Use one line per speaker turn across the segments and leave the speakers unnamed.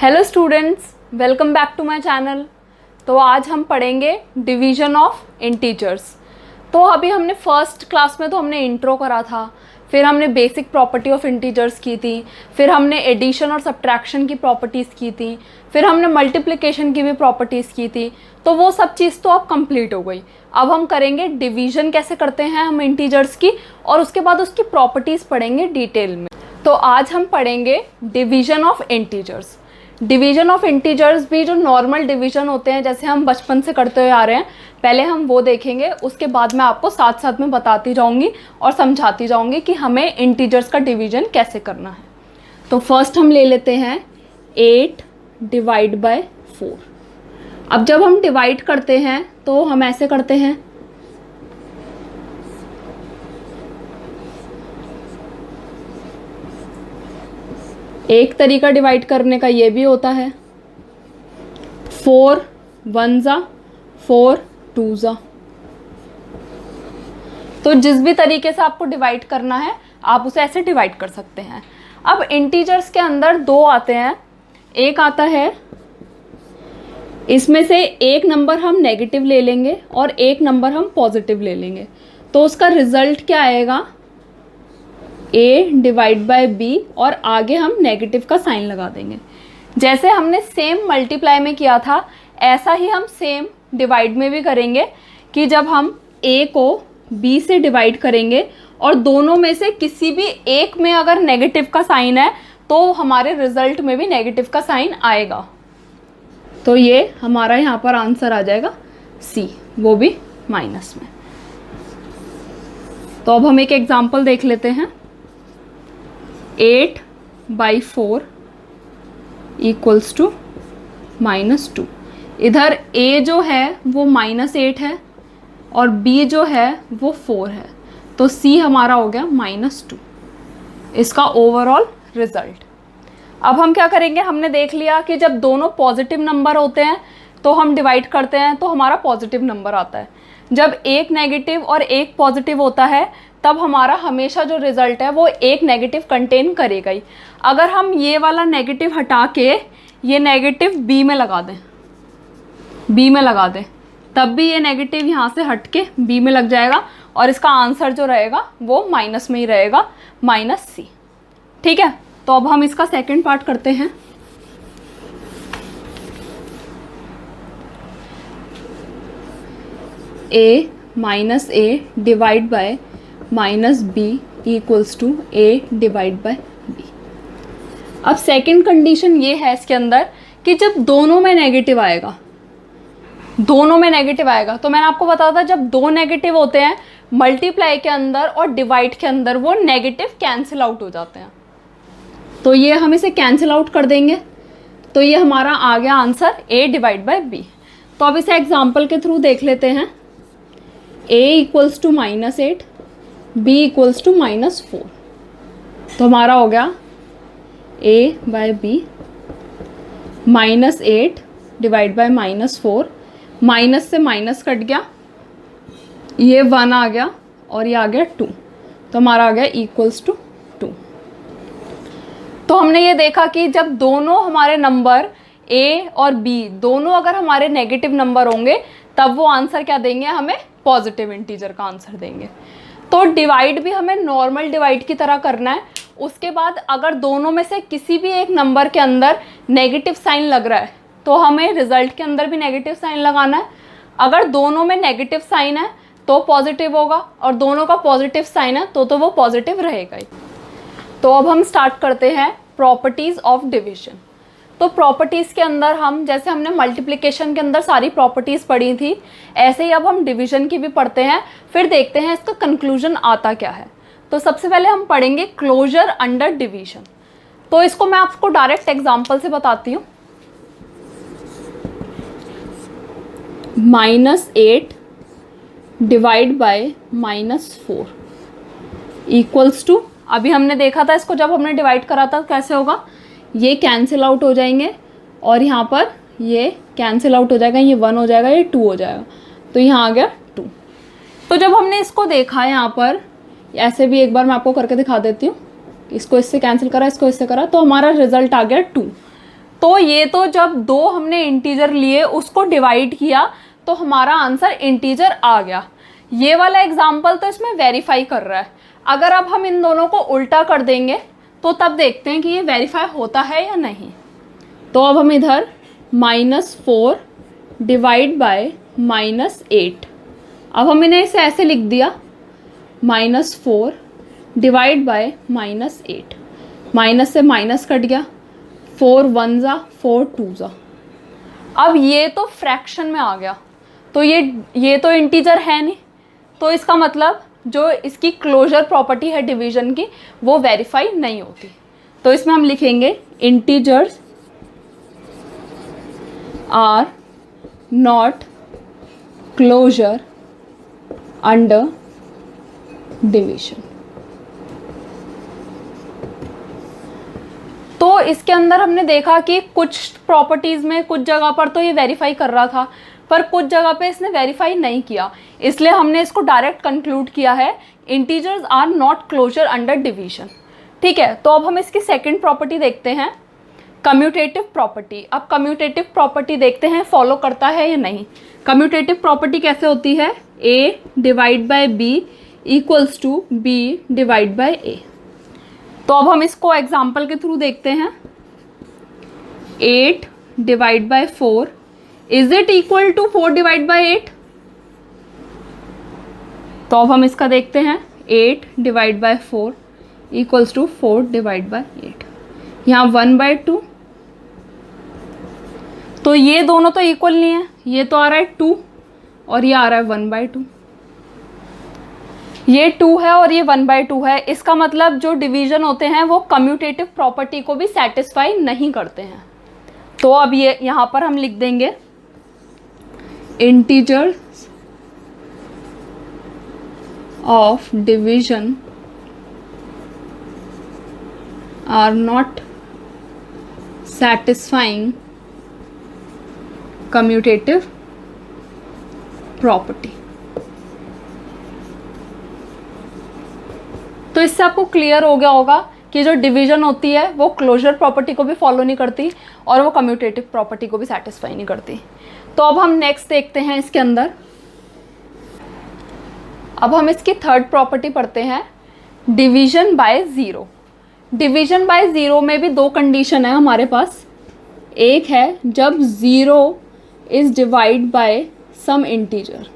Hello students, welcome back to my channel. तो आज हम पढ़ेंगे डिवीज़न ऑफ इंटीजर्स। तो अभी हमने फर्स्ट क्लास में तो हमने इंट्रो करा था, फिर हमने बेसिक प्रॉपर्टी ऑफ इंटीजर्स की थी, फिर हमने एडिशन और सब्ट्रैक्शन की प्रॉपर्टीज़ की थी, फिर हमने मल्टीप्लिकेशन की भी प्रॉपर्टीज़ की थी। तो वो सब चीज़ तो अब कंप्लीट हो गई। अब हम करेंगे डिवीज़न कैसे करते हैं हम इंटीजर्स की, और उसके बाद उसकी प्रॉपर्टीज़ पढ़ेंगे डिटेल में। तो आज हम पढ़ेंगे division of integers. Division of integers भी जो नॉर्मल डिवीज़न होते हैं, जैसे हम बचपन से करते हुए आ रहे हैं, पहले हम वो देखेंगे। उसके बाद मैं आपको साथ साथ में बताती जाऊंगी और समझाती जाऊंगी कि हमें इंटीजर्स का डिवीज़न कैसे करना है। तो फर्स्ट हम ले लेते हैं 8 डिवाइड बाय 4। अब जब हम डिवाइड करते हैं तो हम ऐसे करते हैं, एक तरीका डिवाइड करने का ये भी होता है 4 1 जा 4 2 जा। तो जिस भी तरीके से आपको डिवाइड करना है आप उसे ऐसे डिवाइड कर सकते हैं। अब इंटीजर्स के अंदर दो आते हैं, एक आता है, इसमें से एक नंबर हम नेगेटिव ले लेंगे और एक नंबर हम पॉजिटिव ले लेंगे। तो उसका रिजल्ट क्या आएगा, a डिवाइड बाय b, और आगे हम नेगेटिव का साइन लगा देंगे। जैसे हमने सेम मल्टीप्लाई में किया था, ऐसा ही हम सेम डिवाइड में भी करेंगे कि जब हम a को b से डिवाइड करेंगे और दोनों में से किसी भी एक में अगर नेगेटिव का साइन है तो हमारे रिजल्ट में भी नेगेटिव का साइन आएगा। तो ये हमारा यहाँ पर आंसर आ जाएगा c, वो भी माइनस में। तो अब हम एक एग्जाम्पल देख लेते हैं। 8 बाई 4 इक्वल्स टू -2। इधर a जो है वो -8 है और b जो है वो 4 है, तो c हमारा हो गया -2, इसका ओवरऑल रिजल्ट। अब हम क्या करेंगे, हमने देख लिया कि जब दोनों पॉजिटिव नंबर होते हैं तो हम डिवाइड करते हैं तो हमारा पॉजिटिव नंबर आता है। जब एक नेगेटिव और एक पॉजिटिव होता है तब हमारा हमेशा जो रिज़ल्ट है वो एक नेगेटिव कंटेन करेगा ही। अगर हम ये वाला नेगेटिव हटा के ये नेगेटिव बी में लगा दें, तब भी ये नेगेटिव यहाँ से हट के बी में लग जाएगा और इसका आंसर जो रहेगा वो माइनस में ही रहेगा, -c। ठीक है, तो अब हम इसका सेकंड पार्ट करते हैं। a divide by -b equals to a divide by b। अब सेकंड कंडीशन ये है इसके अंदर कि जब दोनों में नेगेटिव आएगा, तो मैंने आपको बताया था जब दो नेगेटिव होते हैं मल्टीप्लाई के अंदर और डिवाइड के अंदर वो नेगेटिव कैंसिल आउट हो जाते हैं। तो ये हम इसे कैंसिल आउट कर देंगे, तो ये हमारा आ गया answer a divide by b। तो अब इसे एग्जाम्पल के थ्रू देख लेते हैं। a equals to -8, b equals to -4। तो हमारा हो गया a by b, -8 divide by -4, minus से माइनस कट गया, ये 1 आ गया और ये आ गया 2, तो हमारा आ गया इक्वल्स टू 2। तो हमने ये देखा कि जब दोनों हमारे नंबर a और b दोनों अगर हमारे नेगेटिव नंबर होंगे तब वो आंसर क्या देंगे, हमें पॉजिटिव इंटीजर का आंसर देंगे। तो डिवाइड भी हमें नॉर्मल डिवाइड की तरह करना है। उसके बाद अगर दोनों में से किसी भी एक नंबर के अंदर नेगेटिव साइन लग रहा है तो हमें रिजल्ट के अंदर भी नेगेटिव साइन लगाना है। अगर दोनों में नेगेटिव साइन है तो पॉजिटिव होगा, और दोनों का पॉजिटिव साइन है तो वो पॉजिटिव रहेगा ही। तो अब हम स्टार्ट करते हैं प्रॉपर्टीज़ ऑफ डिवीजन। तो प्रॉपर्टीज़ के अंदर हम, जैसे हमने मल्टीप्लिकेशन के अंदर सारी प्रॉपर्टीज़ पढ़ी थी, ऐसे ही अब हम डिवीज़न की भी पढ़ते हैं, फिर देखते हैं इसका कंक्लूजन आता क्या है। तो सबसे पहले हम पढ़ेंगे क्लोजर अंडर डिवीजन। तो इसको मैं आपको डायरेक्ट एग्जांपल से बताती हूँ। -8 डिवाइड बाय -4 इक्वल्स टू, अभी हमने देखा था इसको जब हमने डिवाइड करा था कैसे होगा, ये कैंसिल आउट हो जाएंगे और यहाँ पर ये कैंसिल आउट हो जाएगा, ये 1 हो जाएगा, ये 2 हो जाएगा, तो यहाँ आ गया 2। तो जब हमने इसको देखा यहाँ पर, ऐसे भी एक बार मैं आपको करके दिखा देती हूँ, इसको इससे कैंसिल करा, इसको इससे करा, तो हमारा रिजल्ट आ गया 2। तो ये तो जब दो हमने इंटीजर लिए उसको डिवाइड किया तो हमारा आंसर इंटीजर आ गया। ये वाला एग्जाम्पल तो इसमें वेरीफाई कर रहा है। अगर अब हम इन दोनों को उल्टा कर देंगे तो तब देखते हैं कि ये वेरीफाई होता है या नहीं। तो अब हम इधर -4 डिवाइड बाय -8, अब हम इन्हें इसे ऐसे लिख दिया, -4 डिवाइड बाय -8, माइनस से माइनस कट गया, 4 1 जा 4 2 जा। अब ये तो फ्रैक्शन में आ गया, तो ये तो इंटीजर है नहीं, तो इसका मतलब जो इसकी क्लोजर प्रॉपर्टी है डिवीजन की वो वेरीफाई नहीं होती। तो इसमें हम लिखेंगे integers are not closure under division. तो इसके अंदर हमने देखा कि कुछ प्रॉपर्टीज में कुछ जगह पर तो ये वेरीफाई कर रहा था, पर कुछ जगह पे इसने वेरीफाई नहीं किया, इसलिए हमने इसको डायरेक्ट कंक्लूड किया है integers are not closure under division. ठीक है, तो अब हम इसकी सेकंड प्रॉपर्टी देखते हैं, कम्यूटेटिव प्रॉपर्टी। अब कम्यूटेटिव प्रॉपर्टी देखते हैं फॉलो करता है या नहीं। कम्यूटेटिव प्रॉपर्टी कैसे होती है, a divide by b equals to b divide by a। तो अब हम इसको एग्जाम्पल के थ्रू देखते हैं। 8 divide by 4 is it equal to 4 divide by 8? तो अब हम इसका देखते हैं, 8 divide by 4 equals to 4 divide by 8। यहाँ 1/2, तो ये दोनों तो इक्वल नहीं है, ये तो आ रहा है 2 और ये आ रहा है 1/2। ये 2 है और ये 1/2 है, इसका मतलब जो डिवीजन होते हैं वो कम्यूटेटिव प्रॉपर्टी को भी सेटिस्फाई नहीं करते हैं। तो अब ये यहाँ पर हम लिख देंगे integers of division are not satisfying commutative property। तो इससे आपको क्लियर हो गया होगा कि जो डिवीजन होती है वो क्लोजर प्रॉपर्टी को भी फॉलो नहीं करती और वो कम्यूटेटिव प्रॉपर्टी को भी सेटिस्फाई नहीं करती। तो अब हम नेक्स्ट देखते हैं इसके अंदर, अब हम इसकी थर्ड प्रॉपर्टी पढ़ते हैं, division by zero. Division by zero में भी दो कंडीशन है हमारे पास। एक है जब zero is divide by some integer,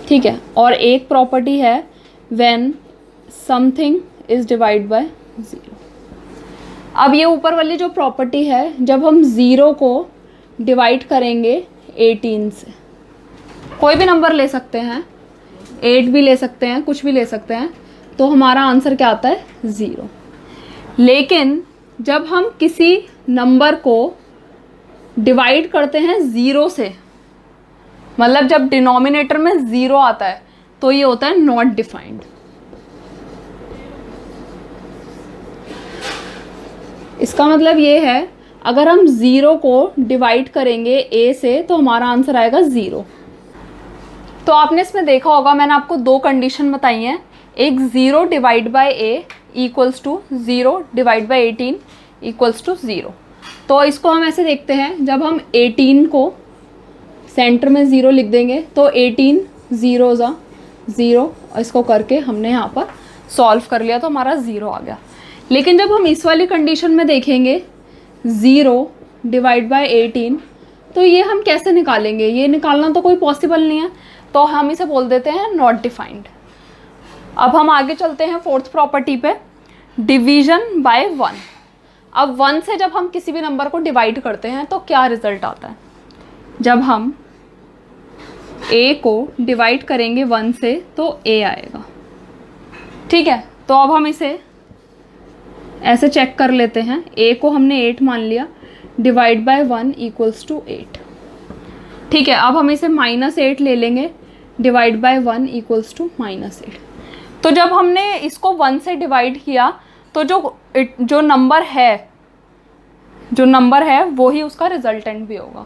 ठीक है, और एक प्रॉपर्टी है when something is divide by zero. अब ये ऊपर वाली जो प्रॉपर्टी है, जब हम ज़ीरो को डिवाइड करेंगे 18 से, कोई भी नंबर ले सकते हैं, 8 भी ले सकते हैं, कुछ भी ले सकते हैं, तो हमारा आंसर क्या आता है 0। लेकिन जब हम किसी नंबर को डिवाइड करते हैं 0 से, मतलब जब डिनोमिनेटर में 0 आता है, तो ये होता है नॉट डिफाइंड। इसका मतलब ये है अगर हम 0 को डिवाइड करेंगे a से तो हमारा आंसर आएगा 0। तो आपने इसमें देखा होगा, मैंने आपको दो कंडीशन बताई हैं, एक 0 divide by a equals to 0 divide by 18 equals to 0। तो इसको हम ऐसे देखते हैं, जब हम 18 को सेंटर में 0 लिख देंगे तो 18 0 ज़ा 0, और इसको करके हमने यहाँ पर सॉल्व कर लिया तो हमारा 0 आ गया। लेकिन जब हम इस वाली कंडीशन में देखेंगे 0 डिवाइड बाय 18, तो ये हम कैसे निकालेंगे, ये निकालना तो कोई पॉसिबल नहीं है, तो हम इसे बोल देते हैं नॉट डिफाइंड। अब हम आगे चलते हैं फोर्थ प्रॉपर्टी पे, डिवीजन बाय 1। अब 1 से जब हम किसी भी नंबर को डिवाइड करते हैं तो क्या रिजल्ट आता है, जब हम a को डिवाइड करेंगे 1 से तो a आएगा, ठीक है। तो अब हम इसे ऐसे चेक कर लेते हैं, a को हमने 8 मान लिया, डिवाइड बाय 1 इक्वल्स टू 8, ठीक है। अब हम इसे -8 ले लेंगे, डिवाइड बाय 1 इक्वल्स टू -8। तो जब हमने इसको 1 से डिवाइड किया तो जो नंबर है वो ही उसका रिजल्टेंट भी होगा,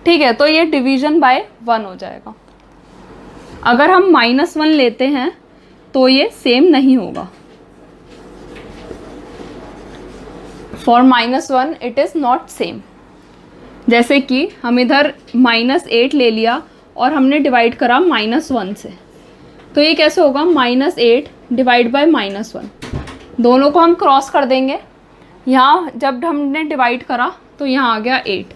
ठीक है। तो ये डिवीजन बाय 1 हो जाएगा। अगर हम -1 लेते हैं तो ये सेम नहीं होगा। For -1 it is not same. जैसे कि हम इधर -8 ले लिया और हमने डिवाइड करा -1 से, तो ये कैसे होगा, -8 डिवाइड बाय -1। दोनों को हम क्रॉस कर देंगे। यहाँ जब हमने डिवाइड करा तो यहाँ आ गया 8।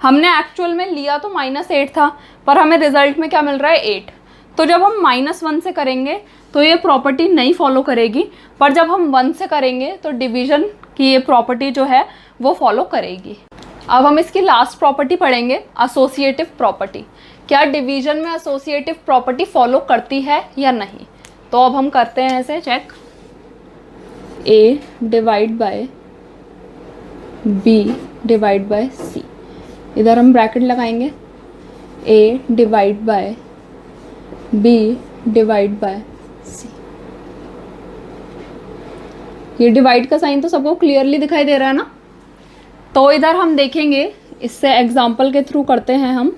हमने एक्चुअल में लिया तो -8 था, पर हमें रिजल्ट में क्या मिल रहा है, 8। तो जब हम -1 से करेंगे तो ये प्रॉपर्टी नहीं फॉलो करेगी, पर जब हम 1 से करेंगे तो डिवीज़न की ये प्रॉपर्टी जो है वो फॉलो करेगी। अब हम इसकी लास्ट प्रॉपर्टी पढ़ेंगे, एसोसिएटिव प्रॉपर्टी। क्या डिवीज़न में एसोसिएटिव प्रॉपर्टी फॉलो करती है या नहीं। तो अब हम करते हैं ऐसे check, A divide by B divide by C। इधर हम ब्रैकेट लगाएंगे, A divide by B divide by C। ये डिवाइड का साइन तो सबको क्लियरली दिखाई दे रहा है ना। तो इधर हम देखेंगे, इससे एग्जाम्पल के थ्रू करते हैं हम।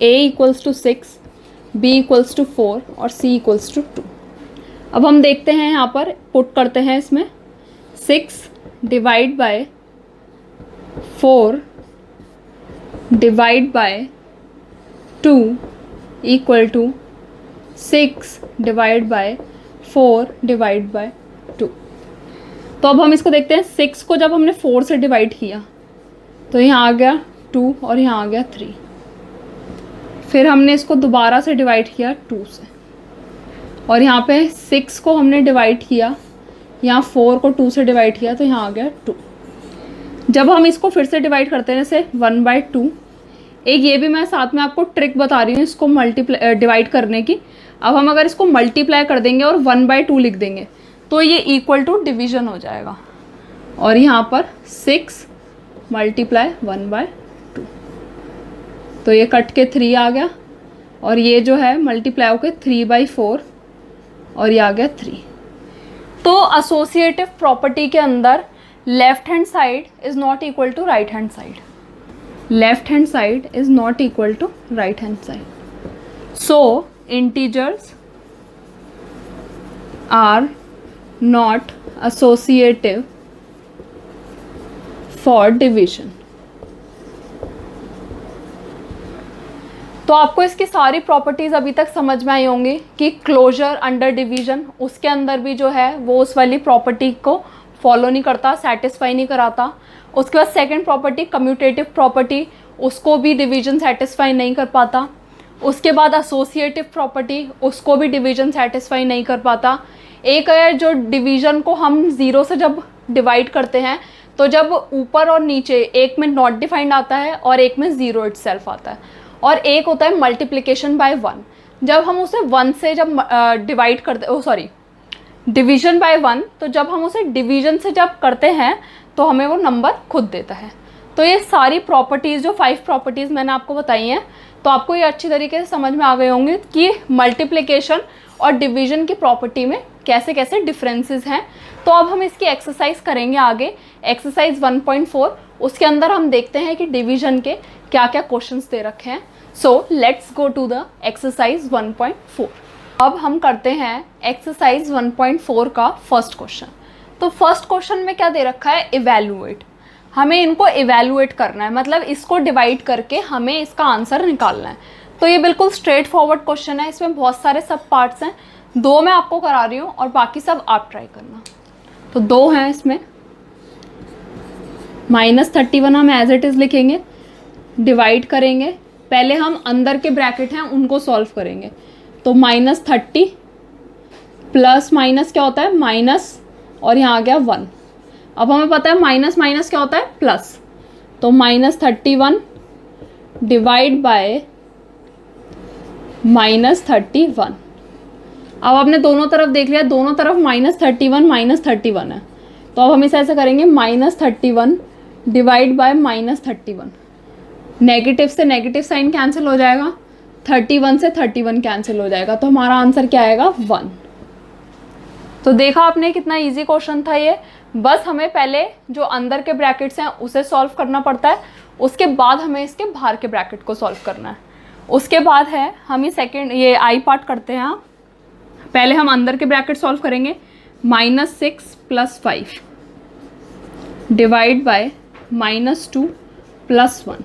A equals to 6, B equals to 4 और C इक्वल्स टू 2। अब हम देखते हैं, यहाँ पर पुट करते हैं इसमें 6 divide by 4 divide by 2 equal to 6 divide by 4 divide by 2। तो अब हम इसको देखते हैं, 6 को जब हमने 4 से डिवाइड किया तो यहाँ आ गया 2 और यहाँ आ गया 3। फिर हमने इसको दोबारा से डिवाइड किया 2 से, और यहाँ पे 6 को हमने डिवाइड किया, यहाँ 4 को 2 से डिवाइड किया तो यहाँ आ गया 2। जब हम इसको फिर से डिवाइड करते हैं जैसे 1/2, एक ये भी मैं साथ में आपको ट्रिक बता रही हूँ इसको डिवाइड करने की। अब हम अगर इसको मल्टीप्लाई कर देंगे और 1/2 लिख देंगे तो ये इक्वल टू डिवीज़न हो जाएगा, और यहाँ पर 6 मल्टीप्लाई 1/2, तो ये कट के 3 आ गया, और ये जो है मल्टीप्लाई होकर 3/4 और ये आ गया 3। तो एसोसिएटिव प्रॉपर्टी के अंदर left hand side is not equal to right hand side, left hand side is not equal to right hand side. So integers are not associative for division. तो आपको इसकी सारी प्रॉपर्टीज़ अभी तक समझ में आई होंगी कि क्लोजर अंडर डिवीजन, उसके अंदर भी जो है वो उस वाली प्रॉपर्टी को फॉलो नहीं करता, सेटिस्फाई नहीं कराता। उसके बाद सेकंड प्रॉपर्टी कम्यूटेटिव प्रॉपर्टी, उसको भी डिवीजन सेटिस्फाई नहीं कर पाता। उसके बाद एसोसिएटिव प्रॉपर्टी, उसको भी डिवीजन सेटिस्फाई नहीं कर पाता। एक है जो डिवीजन को हम 0 से जब डिवाइड करते हैं तो जब ऊपर और नीचे एक में नॉट डिफाइंड आता है और एक में 0 इटसेल्फ आता है, और एक होता है मल्टीप्लिकेशन बाय 1। जब हम उसे 1 से जब डिवाइड करते डिवीजन बाय 1, तो जब हम उसे डिवीजन से जब करते हैं तो हमें वो नंबर खुद देता है। तो ये सारी प्रॉपर्टीज़ जो 5 प्रॉपर्टीज़ मैंने आपको बताई हैं, तो आपको ये अच्छी तरीके से समझ में आ गए होंगे कि मल्टीप्लिकेशन और डिवीजन की प्रॉपर्टी में कैसे कैसे डिफरेंसेस हैं। तो अब हम इसकी एक्सरसाइज करेंगे आगे, एक्सरसाइज 1.4। उसके अंदर हम देखते हैं कि डिवीजन के क्या क्या क्वेश्चंस दे रखे हैं। So let's go to the exercise 1.4। अब हम करते हैं एक्सरसाइज 1.4 का फर्स्ट क्वेश्चन। तो फर्स्ट क्वेश्चन में क्या दे रखा है, इवैल्यूएट। हमें इनको इवैल्यूएट करना है, मतलब इसको डिवाइड करके हमें इसका आंसर निकालना है। तो ये बिल्कुल स्ट्रेट फॉरवर्ड क्वेश्चन है, इसमें बहुत सारे सब पार्ट्स हैं। 2 मैं आपको करा रही हूँ और बाकी सब आप ट्राई करना। तो 2 हैं इसमें, -31 हम एज इट इज़ लिखेंगे, डिवाइड करेंगे। पहले हम अंदर के ब्रैकेट हैं उनको सॉल्व करेंगे। तो -30 प्लस माइनस क्या होता है, माइनस, और यहाँ आ गया 1। अब हमें पता है माइनस माइनस क्या होता है, प्लस। तो -31 डिवाइड बाय -31। अब आपने दोनों तरफ देख लिया, दोनों तरफ -31 है। तो अब हम इसे ऐसे करेंगे, -31 डिवाइड बाय -31। नेगेटिव से नेगेटिव साइन कैंसिल हो जाएगा, 31 से 31 कैंसिल हो जाएगा, तो हमारा आंसर क्या आएगा, 1। तो देखा आपने कितना इजी क्वेश्चन था ये। बस हमें पहले जो अंदर के ब्रैकेट्स हैं उसे सॉल्व करना पड़ता है, उसके बाद हमें इसके बाहर के ब्रैकेट को सॉल्व करना है। उसके बाद है हम ये आई पार्ट करते हैं। पहले हम अंदर के ब्रैकेट सॉल्व करेंगे, -6 + 5 डिवाइड बाय -2 + 1।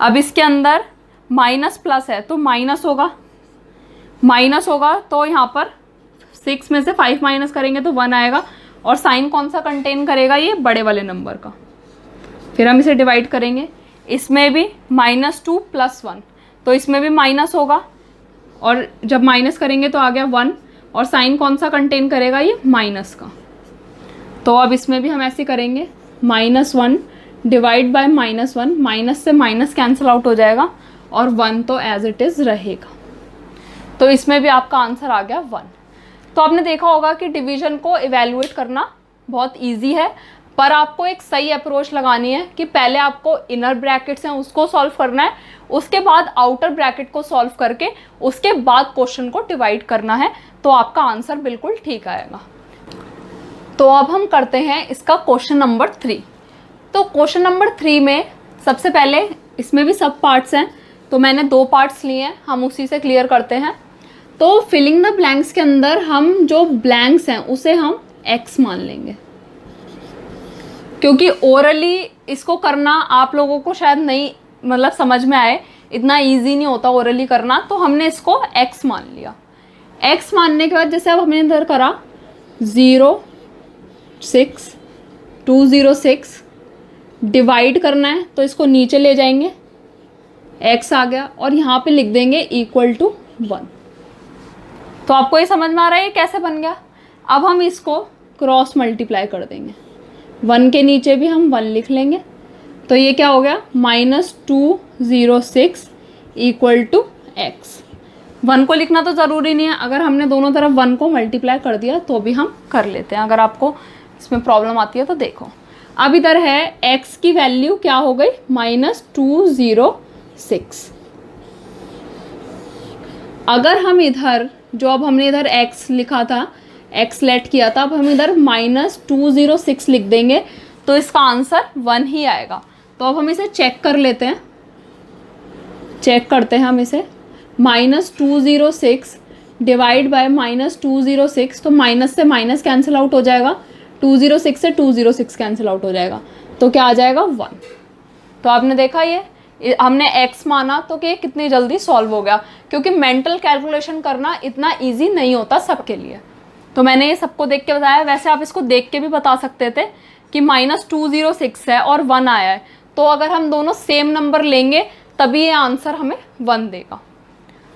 अब इसके अंदर माइनस प्लस है तो माइनस होगा, तो यहाँ पर 6 में से 5 माइनस करेंगे तो 1 आएगा, और साइन कौन सा कंटेन करेगा, ये बड़े वाले नंबर का। फिर हम इसे डिवाइड करेंगे, इसमें भी -2 + 1, तो इसमें भी माइनस होगा, और जब माइनस करेंगे तो आ गया 1, और साइन कौन सा कंटेन करेगा, ये माइनस का। तो अब इसमें भी हम ऐसे करेंगे, -1 डिवाइड बाय -1, माइनस से माइनस कैंसिल आउट हो जाएगा, और 1 तो एज इट इज़ रहेगा। तो इसमें भी आपका आंसर आ गया 1। तो आपने देखा होगा कि डिवीजन को इवेल्युएट करना बहुत ईजी है, पर आपको एक सही अप्रोच लगानी है कि पहले आपको इनर ब्रैकेट्स हैं उसको सॉल्व करना है, उसके बाद आउटर ब्रैकेट को सॉल्व करके उसके बाद क्वेश्चन को डिवाइड करना है, तो आपका आंसर बिल्कुल ठीक आएगा। तो अब हम करते हैं इसका क्वेश्चन नंबर 3। तो क्वेश्चन नंबर 3 में सबसे पहले, इसमें भी सब पार्ट्स हैं, तो मैंने 2 पार्ट्स लिए हैं, हम उसी से क्लियर करते हैं। तो फिलिंग द ब्लैंक्स के अंदर हम जो ब्लैंक्स हैं उसे हम x मान लेंगे, क्योंकि ओरली इसको करना आप लोगों को शायद नहीं मतलब समझ में आए, इतना इजी नहीं होता ओरली करना, तो हमने इसको x मान लिया। x मानने के बाद जैसे अब हमने इधर करा 0 6 206 डिवाइड करना है, तो इसको नीचे ले जाएंगे, x आ गया, और यहाँ पे लिख देंगे = 1। तो आपको ये समझ में आ रहा है ये कैसे बन गया। अब हम इसको क्रॉस मल्टीप्लाई कर देंगे, 1 के नीचे भी हम 1 लिख लेंगे, तो ये क्या हो गया, -206 = x। 1 को लिखना तो ज़रूरी नहीं है, अगर हमने दोनों तरफ 1 को मल्टीप्लाई कर दिया तो भी हम कर लेते हैं। अगर आपको इसमें प्रॉब्लम आती है तो देखो, अब इधर है x की वैल्यू क्या हो गई, -206। अगर हम इधर जो अब हमने इधर x लिखा था, x लेट किया था, अब हम इधर -206 लिख देंगे तो इसका आंसर 1 ही आएगा। तो अब हम इसे चेक कर लेते हैं, चेक करते हैं हम इसे, -206 डिवाइड बाय -206, तो माइनस से माइनस कैंसिल आउट हो जाएगा, 206 से 206 कैंसिल आउट हो जाएगा, तो क्या आ जाएगा 1। तो आपने देखा ये हमने x माना तो कि कितनी जल्दी सॉल्व हो गया, क्योंकि मेंटल कैलकुलेशन करना इतना इजी नहीं होता सबके लिए। तो मैंने ये सबको देख के बताया, वैसे आप इसको देख के भी बता सकते थे कि -206 है और 1 आया है, तो अगर हम दोनों सेम नंबर लेंगे तभी ये आंसर हमें 1 देगा।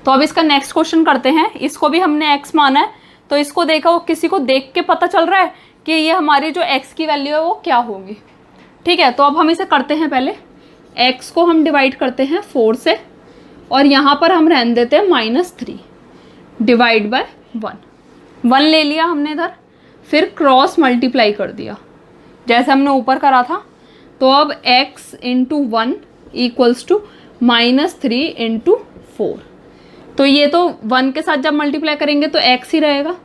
तो अब इसका नेक्स्ट क्वेश्चन करते हैं, इसको भी हमने x माना है, तो इसको देखा, वो किसी को देख के पता चल रहा है कि ये हमारी जो x की वैल्यू है वो क्या होगी। ठीक है, तो अब हम इसे करते हैं, पहले x को हम डिवाइड करते हैं 4 से, और यहाँ पर हम रहने देते हैं -3 डिवाइड बाय 1 ले लिया हमने इधर, फिर क्रॉस मल्टीप्लाई कर दिया जैसे हमने ऊपर करा था। तो अब x × 1 = -3 × 4, तो ये तो 1 के साथ जब मल्टीप्लाई करेंगे तो x ही रहेगा,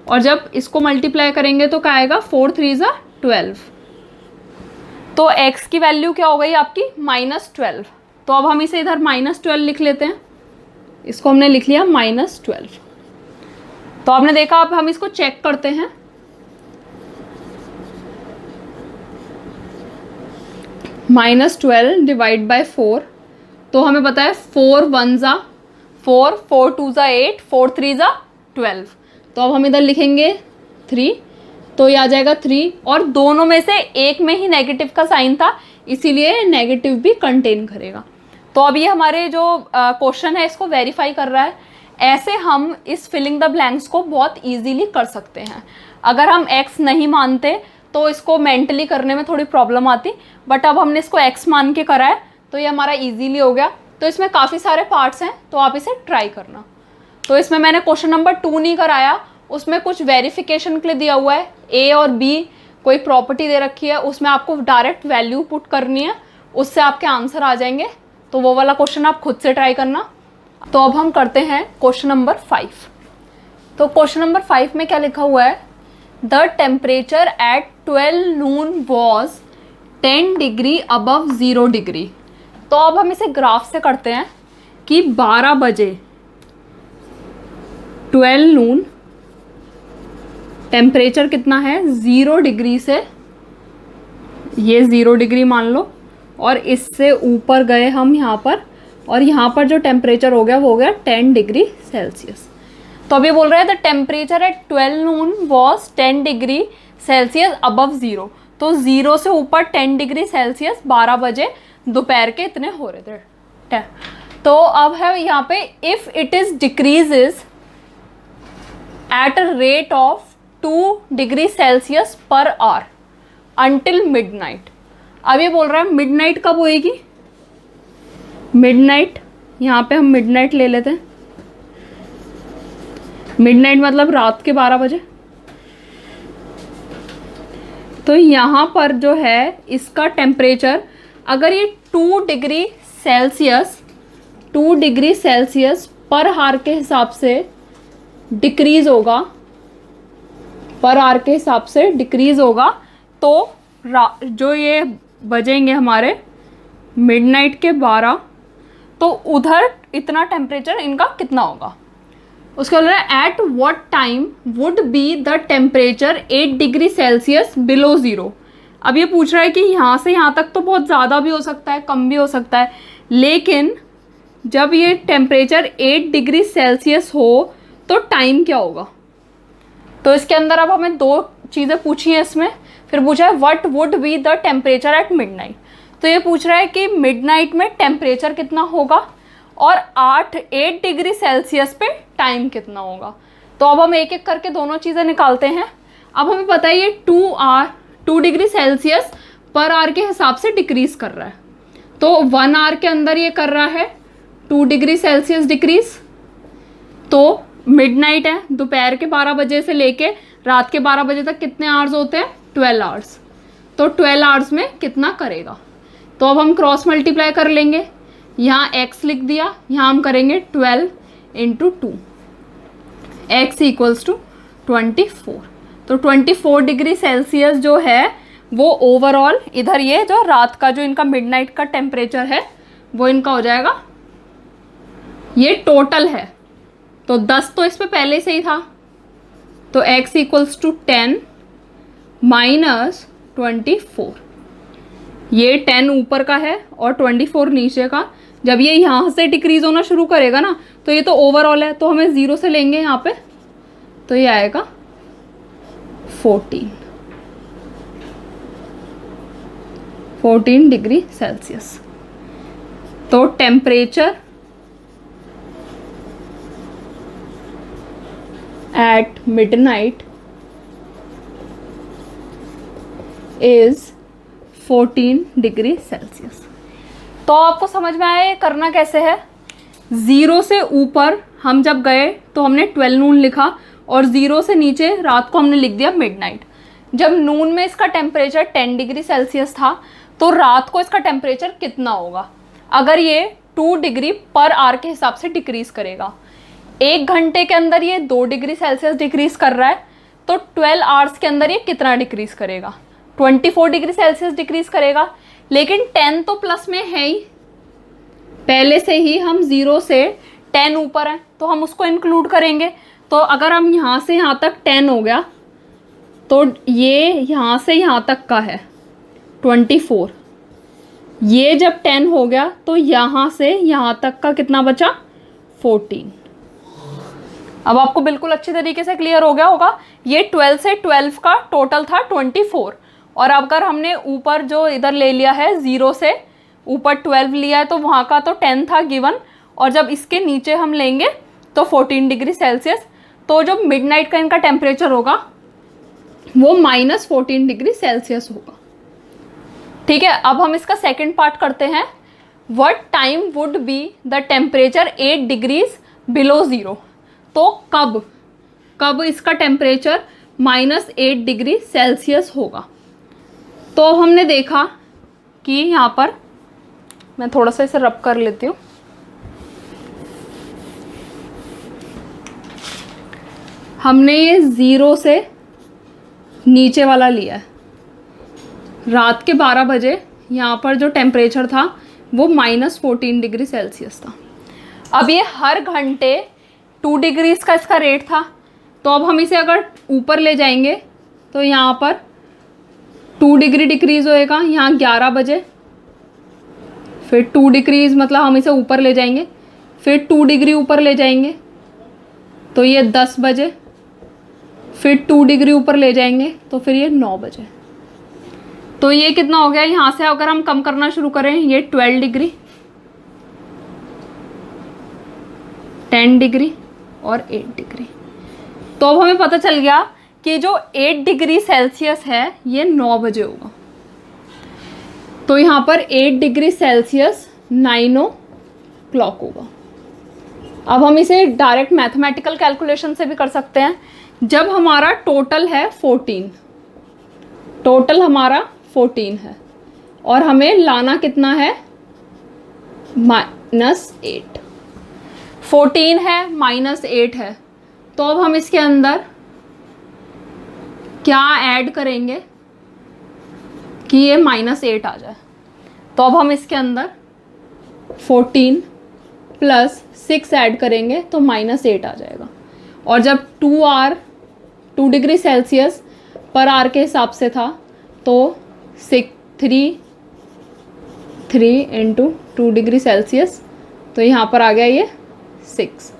और जब इसको मल्टीप्लाई करेंगे तो क्या आएगा, 4 3 = 12, तो x की वैल्यू क्या हो गई आपकी -12। तो अब हम इसे इधर -12 लिख लेते हैं, इसको हमने लिख लिया -12। तो आपने देखा, अब हम इसको चेक करते हैं, -12 डिवाइड बाय 4, तो हमें पता है 4 1 = 4, 4 2 = 8, 4 3 = 12, तो अब हम इधर लिखेंगे 3, तो ये आ जाएगा 3, और दोनों में से एक में ही नेगेटिव का साइन था, इसीलिए नेगेटिव भी कंटेन करेगा। तो अब ये हमारे जो क्वेश्चन है इसको वेरीफाई कर रहा है। ऐसे हम इस फिलिंग द ब्लैंक्स को बहुत इजीली कर सकते हैं। अगर हम x नहीं मानते तो इसको मेंटली करने में थोड़ी प्रॉब्लम आती, बट अब हमने इसको x मान के करा है तो ये हमारा इजीली हो गया। तो इसमें काफ़ी सारे पार्ट्स हैं, तो आप इसे ट्राई करना। तो इसमें मैंने क्वेश्चन नंबर 2 नहीं कराया, उसमें कुछ वेरिफिकेशन के लिए दिया हुआ है, a और b कोई प्रॉपर्टी दे रखी है, उसमें आपको डायरेक्ट वैल्यू पुट करनी है, उससे आपके आंसर आ जाएंगे। तो वो वाला क्वेश्चन आप खुद से ट्राई करना। तो अब हम करते हैं क्वेश्चन नंबर 5। तो क्वेश्चन नंबर 5 में क्या लिखा हुआ है, the temperature at 12 noon was 10 degree above 0 degree. तो अब हम इसे ग्राफ से करते हैं कि 12 बजे 12 noon टेम्परेचर कितना है, 0 डिग्री से ये 0 डिग्री मान लो, और इससे ऊपर गए हम यहाँ पर, और यहाँ पर जो टेम्परेचर हो गया वो हो गया 10 डिग्री सेल्सियस। तो अभी बोल रहे हैं the temperature at 12 Noon was 10 degree Celsius above 0। तो 0 से ऊपर 10 डिग्री सेल्सियस 12 बजे दोपहर के इतने हो रहे थे। तो अब है यहाँ पे if it is decreases at a rate of 2 degree Celsius per hour until midnight. अब ये बोल रहा है मिडनाइट कब होएगी। मिडनाइट, यहाँ पे हम मिडनाइट ले लेते हैं। मिडनाइट मतलब रात के 12 बजे। तो यहाँ पर जो है इसका टेम्परेचर अगर ये 2 डिग्री सेल्सियस पर आवर के हिसाब से डिक्रीज होगा, पर आवर के हिसाब से डिक्रीज होगा, तो जो ये बजेंगे हमारे मिडनाइट के 12, तो उधर इतना टेम्परेचर इनका कितना होगा। उसके बोल रहा है at what time would be the temperature 8 degree Celsius below 0। अब ये पूछ रहा है कि यहाँ से यहाँ तक तो बहुत ज़्यादा भी हो सकता है, कम भी हो सकता है, लेकिन जब ये टेम्परेचर 8 डिग्री सेल्सियस हो तो टाइम क्या होगा। तो इसके अंदर अब हमें 2 चीज़ें पूछी हैं इसमें। फिर पूछा है what would be the temperature at midnight. तो ये पूछ रहा है कि मिडनाइट में टेम्परेचर कितना होगा और 8 डिग्री सेल्सियस पे टाइम कितना होगा। तो अब हम एक एक करके दोनों चीज़ें निकालते हैं। अब हमें पता है ये 2 डिग्री सेल्सियस पर आवर के हिसाब से डिक्रीज कर रहा है, तो 1 आवर के अंदर ये कर रहा है 2 डिग्री सेल्सियस डिक्रीज। तो मिडनाइट है, दोपहर के 12 बजे से लेके रात के 12 बजे तक कितने आवर्स होते हैं, 12 आवर्स। तो 12 आवर्स में कितना करेगा। तो अब हम क्रॉस मल्टीप्लाई कर लेंगे, यहाँ x लिख दिया, यहाँ हम करेंगे 12 × 2, x इक्वल्स टू 24। तो 24 डिग्री सेल्सियस जो है वो ओवरऑल इधर ये जो रात का जो इनका मिडनाइट का टेम्परेचर है वो इनका हो जाएगा, ये टोटल है। तो 10 तो इस पे पहले से ही था, तो x इक्वल्स टू 10 माइनस 24। ये 10 ऊपर का है और 24 नीचे का। जब ये यहाँ से डिक्रीज होना शुरू करेगा ना, तो ये तो ओवरऑल है, तो हमें 0 से लेंगे यहाँ पे, तो ये आएगा 14 डिग्री सेल्सियस। तो temperature at midnight is 14 degree Celsius. तो आपको समझ में आया ये करना कैसे है। 0 से ऊपर हम जब गए तो हमने 12 नून लिखा, और 0 से नीचे रात को हमने लिख दिया मिडनाइट। जब नून में इसका टेम्परेचर 10 डिग्री सेल्सियस था, तो रात को इसका टेम्परेचर कितना होगा अगर ये 2 डिग्री पर आवर के हिसाब से डिक्रीज करेगा। 1 घंटे के अंदर ये 2 डिग्री सेल्सियस डिक्रीज कर रहा है, तो 12 आवर्स के अंदर ये कितना डिक्रीज करेगा, 24 डिग्री सेल्सियस डिक्रीज करेगा। लेकिन 10 तो प्लस में है ही, पहले से ही हम 0 से 10 ऊपर हैं, तो हम उसको इंक्लूड करेंगे। तो अगर हम यहाँ से यहाँ तक 10 हो गया, तो ये यहाँ से यहाँ तक का है 24। ये जब 10 हो गया तो यहाँ से यहाँ तक का कितना बचा, 14। अब आपको बिल्कुल अच्छी तरीके से क्लियर हो गया होगा। ये 12 से 12 का टोटल था 24, और अगर हमने ऊपर जो इधर ले लिया है 0 से ऊपर 12 लिया है, तो वहाँ का तो 10 था गिवन, और जब इसके नीचे हम लेंगे तो 14 डिग्री सेल्सियस। तो जो मिडनाइट का इनका टेम्परेचर होगा वो -14 डिग्री सेल्सियस होगा। ठीक है, अब हम इसका सेकंड पार्ट करते हैं। What time would be the temperature 8 degrees below 0। तो कब इसका टेम्परेचर -8 डिग्री सेल्सियस होगा। तो हमने देखा कि यहाँ पर मैं थोड़ा सा इसे रब कर लेती हूँ। हमने ये 0 से नीचे वाला लिया है, रात के 12 बजे यहाँ पर जो टेम्परेचर था वो -14 डिग्री सेल्सियस था। अब ये हर घंटे 2 डिग्रीज का इसका रेट था, तो अब हम इसे अगर ऊपर ले जाएंगे तो यहाँ पर 2 डिग्री डिक्रीज होएगा यहाँ 11 बजे, फिर 2 डिक्रीज मतलब हम इसे ऊपर ले जाएंगे, फिर 2 डिग्री ऊपर ले जाएंगे तो ये 10 बजे, फिर 2 डिग्री ऊपर ले जाएंगे तो फिर ये 9 बजे। तो ये कितना हो गया, यहाँ से अगर हम कम करना शुरू करें, ये 12 डिग्री, 10 डिग्री और 8 डिग्री। तो अब हमें पता चल गया कि जो 8 डिग्री सेल्सियस है ये 9 बजे होगा। तो यहाँ पर 8 डिग्री सेल्सियस 9 o'clock होगा। अब हम इसे डायरेक्ट मैथमेटिकल कैलकुलेशन से भी कर सकते हैं। जब हमारा टोटल है 14, टोटल हमारा 14 है और हमें लाना कितना है, -8। 14 है -8 है, तो अब हम इसके अंदर क्या ऐड करेंगे कि ये -8 आ जाए। तो अब हम इसके अंदर 14 + 6 ऐड करेंगे तो -8 आ जाएगा। और जब 2 डिग्री सेल्सियस पर आवर के हिसाब से था तो 3 × 2 डिग्री सेल्सियस, तो यहाँ पर आ गया ये 6।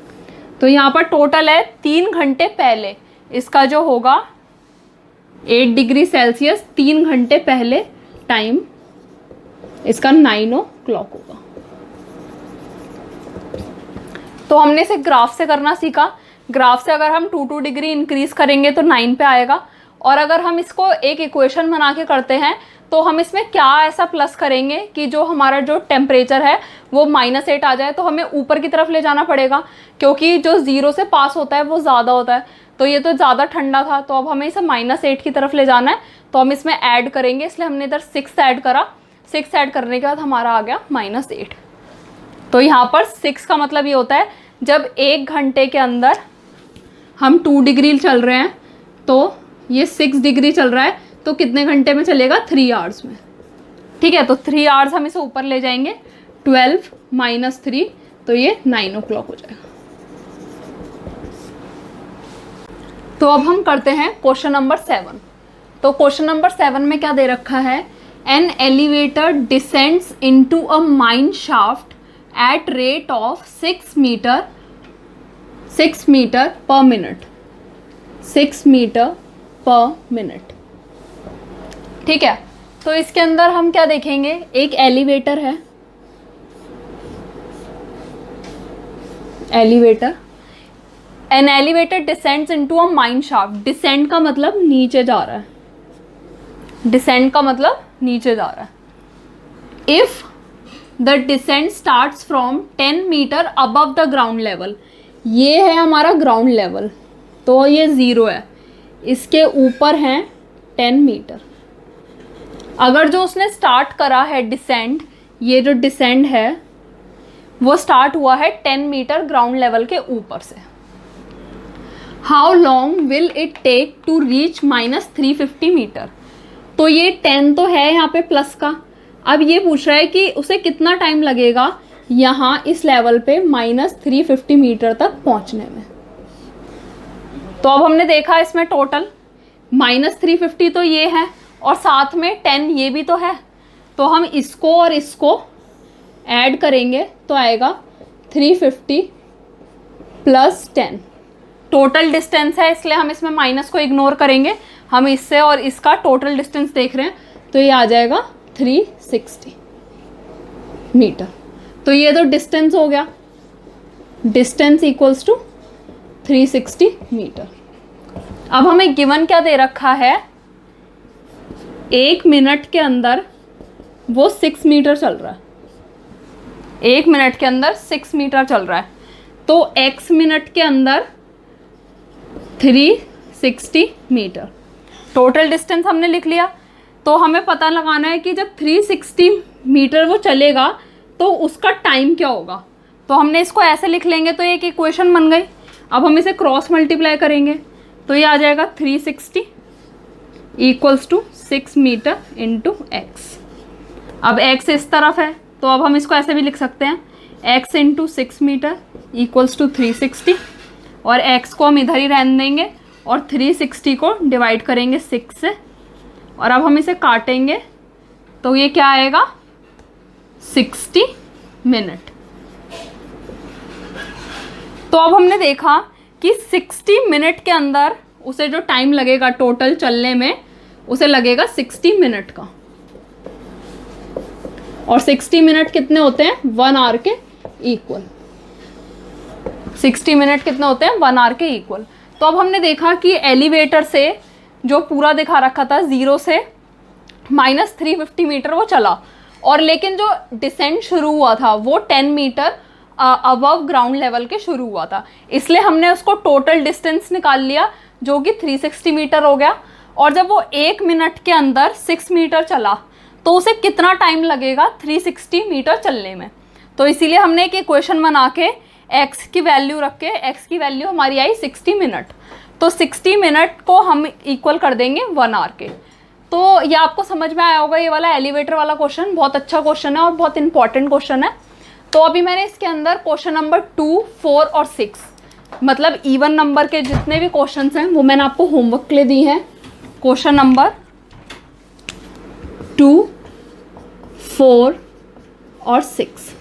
तो यहाँ पर टोटल है 3 घंटे पहले इसका जो होगा 8 डिग्री सेल्सियस 3 घंटे पहले टाइम इसका 9 o'clock होगा। तो हमने इसे ग्राफ से करना सीखा। ग्राफ से अगर हम 2 डिग्री इंक्रीज करेंगे तो 9 पे आएगा, और अगर हम इसको एक इक्वेशन बना के करते हैं तो हम इसमें क्या ऐसा प्लस करेंगे कि जो हमारा जो टेम्परेचर है वो -8 आ जाए। तो हमें ऊपर की तरफ ले जाना पड़ेगा, क्योंकि जो 0 से पास होता है वो ज़्यादा होता है। तो ये तो ज़्यादा ठंडा था, तो अब हमें इसे -8 की तरफ ले जाना है। तो हम इसमें ऐड करेंगे, इसलिए हमने इधर 6 ऐड करा। 6 ऐड करने के बाद हमारा आ गया -8। तो यहाँ पर 6 का मतलब ये होता है जब 1 घंटे के अंदर हम 2 डिग्री चल रहे हैं तो ये 6 डिग्री चल रहा है, तो कितने घंटे में चलेगा, 3 आवर्स में। ठीक है, तो 3 आवर्स हम इसे ऊपर ले जाएंगे, 12 - 3 तो ये 9 o'clock हो जाएगा। तो अब हम करते हैं क्वेश्चन नंबर 7। तो क्वेश्चन नंबर 7 में क्या दे रखा है, an elevator descends into a mine shaft at rate of 6 metre per minute, 6 metre per minute. ठीक है, तो इसके अंदर हम क्या देखेंगे, एक एलिवेटर है, elevator, N elevator descends into a mine shaft. Descend का मतलब नीचे जा रहा है, डिसेंड का मतलब नीचे जा रहा है। If the descent starts from 10 metre above the ground level, ये है हमारा ग्राउंड लेवल, तो ये 0 है, इसके ऊपर हैं 10 मीटर। अगर जो उसने स्टार्ट करा है डिसेंड, ये जो डिसेंड है वो स्टार्ट हुआ है 10 मीटर ग्राउंड लेवल के ऊपर से। How long will it take to reach -350 metre. तो ये 10 तो है यहाँ पे प्लस का, अब ये पूछ रहा है कि उसे कितना टाइम लगेगा यहाँ इस लेवल पे -350 मीटर तक पहुँचने में। तो अब हमने देखा इसमें टोटल -350 तो ये है और साथ में 10 ये भी तो है, तो हम इसको और इसको ऐड करेंगे तो आएगा 350 + 10। टोटल डिस्टेंस है इसलिए हम इसमें माइनस को इग्नोर करेंगे, हम इससे और इसका टोटल डिस्टेंस देख रहे हैं, तो ये आ जाएगा 360 मीटर। तो ये तो डिस्टेंस हो गया, डिस्टेंस इक्वल्स टू 360 मीटर। अब हमें गिवन क्या दे रखा है, 1 मिनट के अंदर वो 6 मीटर चल रहा है, 1 मिनट के अंदर 6 मीटर चल रहा है, तो x मिनट के अंदर 360 मीटर। टोटल डिस्टेंस हमने लिख लिया, तो हमें पता लगाना है कि जब 360 मीटर वो चलेगा तो उसका टाइम क्या होगा। तो हमने इसको ऐसे लिख लेंगे तो एक इक्वेशन बन गई। अब हम इसे क्रॉस मल्टीप्लाई करेंगे तो ये आ जाएगा 360 = 6 मीटर × x। अब x इस तरफ है तो अब हम इसको ऐसे भी लिख सकते हैं, x × 6 मीटर = 360, और x को हम इधर ही रहने देंगे और 360 को डिवाइड करेंगे 6 से, और अब हम इसे काटेंगे तो ये क्या आएगा 60 मिनट। तो अब हमने देखा कि 60 मिनट के अंदर उसे जो टाइम लगेगा टोटल चलने में, उसे लगेगा 60 मिनट का। और 60 मिनट कितने होते हैं 1 आवर के इक्वल। 60 मिनट कितने होते हैं 1 आवर के इक्वल। तो अब हमने देखा कि एलिवेटर से जो पूरा दिखा रखा था 0 से -350 मीटर वो चला, और लेकिन जो डिसेंट शुरू हुआ था वो 10 मीटर अबव ग्राउंड लेवल के शुरू हुआ था, इसलिए हमने उसको टोटल डिस्टेंस निकाल लिया जो कि 360 मीटर हो गया। और जब वो 1 मिनट के अंदर 6 मीटर चला तो उसे कितना टाइम लगेगा 360 मीटर चलने में। तो इसीलिए हमने एक इक्वेशन बना के x की वैल्यू रख के, x की वैल्यू हमारी आई 60 मिनट, तो 60 मिनट को हम इक्वल कर देंगे 1 आवर के। तो ये आपको समझ में आया होगा, ये वाला एलिवेटर वाला क्वेश्चन बहुत अच्छा क्वेश्चन है और बहुत इंपॉर्टेंट क्वेश्चन है। तो अभी मैंने इसके अंदर क्वेश्चन नंबर 2, 4 और 6 मतलब इवन नंबर के जितने भी क्वेश्चन हैं वो मैंने आपको होमवर्क के लिए दी हैं। क्वेश्चन नंबर 2, 4 और 6,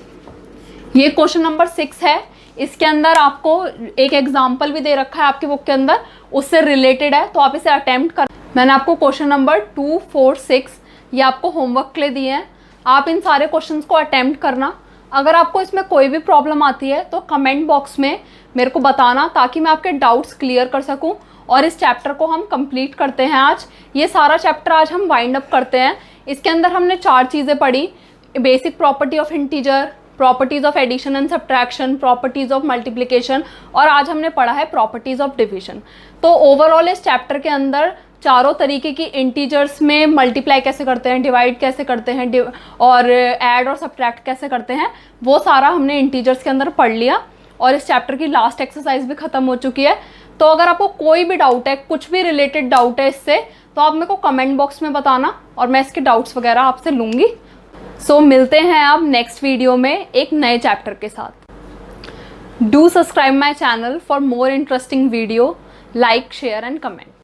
ये क्वेश्चन नंबर 6 है। इसके अंदर आपको एक एग्जाम्पल भी दे रखा है आपकी बुक के अंदर, उससे रिलेटेड है, तो आप इसे अटेम्प्ट कर। मैंने आपको क्वेश्चन नंबर 2, 4, 6 ये आपको होमवर्क के लिए दिए हैं। आप इन सारे क्वेश्चंस को अटेम्प्ट करना। अगर आपको इसमें कोई भी प्रॉब्लम आती है तो कमेंट बॉक्स में मेरे को बताना, ताकि मैं आपके डाउट्स क्लियर कर सकूं। और इस चैप्टर को हम कंप्लीट करते हैं आज। ये सारा चैप्टर आज हम वाइंड अप करते हैं। इसके अंदर हमने 4 चीज़ें पढ़ी: basic property of integer, properties of addition and subtraction, properties of multiplication, और आज हमने पढ़ा है प्रॉपर्टीज ऑफ डिवीजन। तो ओवरऑल इस चैप्टर के अंदर चारों तरीके की इंटीजर्स में मल्टीप्लाई कैसे करते हैं, डिवाइड कैसे करते हैं, और ऐड और सब्ट्रैक्ट कैसे करते हैं, वो सारा हमने इंटीजर्स के अंदर पढ़ लिया। और इस चैप्टर की लास्ट एक्सरसाइज भी खत्म हो चुकी है। तो अगर आपको कोई भी डाउट है, कुछ भी रिलेटेड डाउट है इससे, तो आप मेरे को कमेंट बॉक्स में बताना और मैं इसके डाउट्स वगैरह आपसे लूँगी। सो मिलते हैं अब नेक्स्ट वीडियो में एक नए चैप्टर के साथ। Do subscribe my channel for more interesting video, like, share and comment.